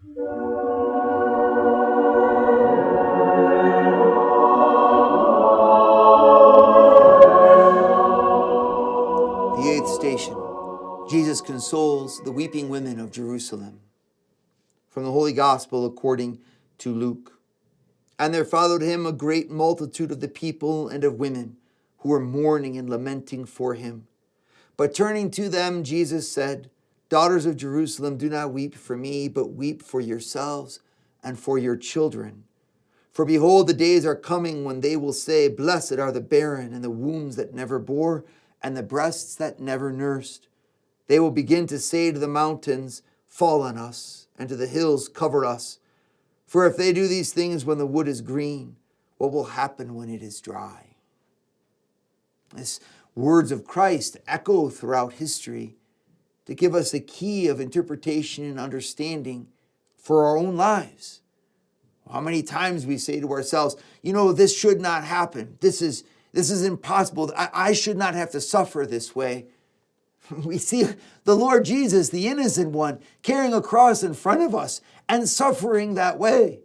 The eighth station, Jesus consoles the weeping women of Jerusalem. From the Holy Gospel according to Luke. And there followed him a great multitude of the people and of women who were mourning and lamenting for him. But turning to them, Jesus said, Daughters of Jerusalem, do not weep for me, but weep for yourselves and for your children. For behold, the days are coming when they will say, Blessed are the barren and the wombs that never bore and the breasts that never nursed. They will begin to say to the mountains, Fall on us, and to the hills, cover us. For if they do these things when the wood is green, what will happen when it is dry? These words of Christ echo throughout history to give us a key of interpretation and understanding for our own lives. How many times we say to ourselves, this should not happen. This is impossible. I should not have to suffer this way. We see the Lord Jesus, the innocent one, carrying a cross in front of us and suffering that way.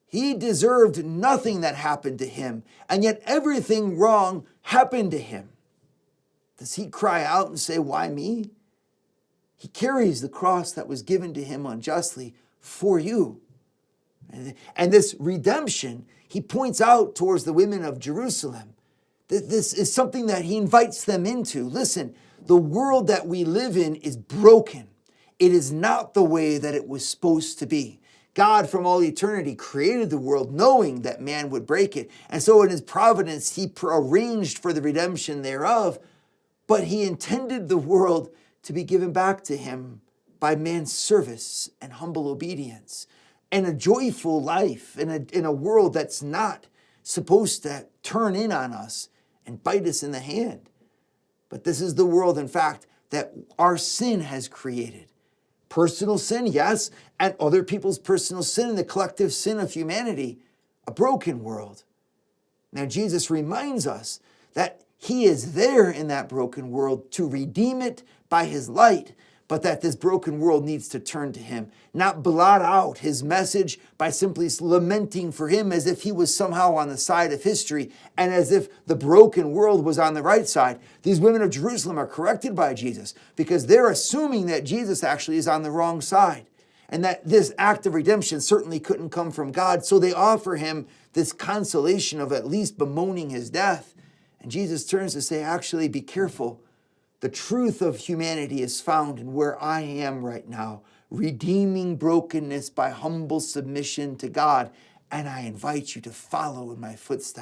He deserved nothing that happened to him, and yet everything wrong happened to him. Does he cry out and say, why me? He carries the cross that was given to him unjustly for you. And this redemption, he points out towards the women of Jerusalem. This is something that he invites them into. Listen, the world that we live in is broken. It is not the way that it was supposed to be. God from all eternity created the world knowing that man would break it. And so in his providence, he arranged for the redemption thereof. But he intended the world to be given back to him by man's service and humble obedience and a joyful life in a world that's not supposed to turn in on us and bite us in the hand. But this is the world, in fact, that our sin has created. Personal sin, yes, and other people's personal sin and the collective sin of humanity, a broken world. Now, Jesus reminds us that he is there in that broken world to redeem it by his light, but that this broken world needs to turn to him, not blot out his message by simply lamenting for him as if he was somehow on the side of history and as if the broken world was on the right side. These women of Jerusalem are corrected by Jesus because they're assuming that Jesus actually is on the wrong side and that this act of redemption certainly couldn't come from God. So they offer him this consolation of at least bemoaning his death. And Jesus turns to say, actually, be careful. The truth of humanity is found in where I am right now, redeeming brokenness by humble submission to God. And I invite you to follow in my footsteps.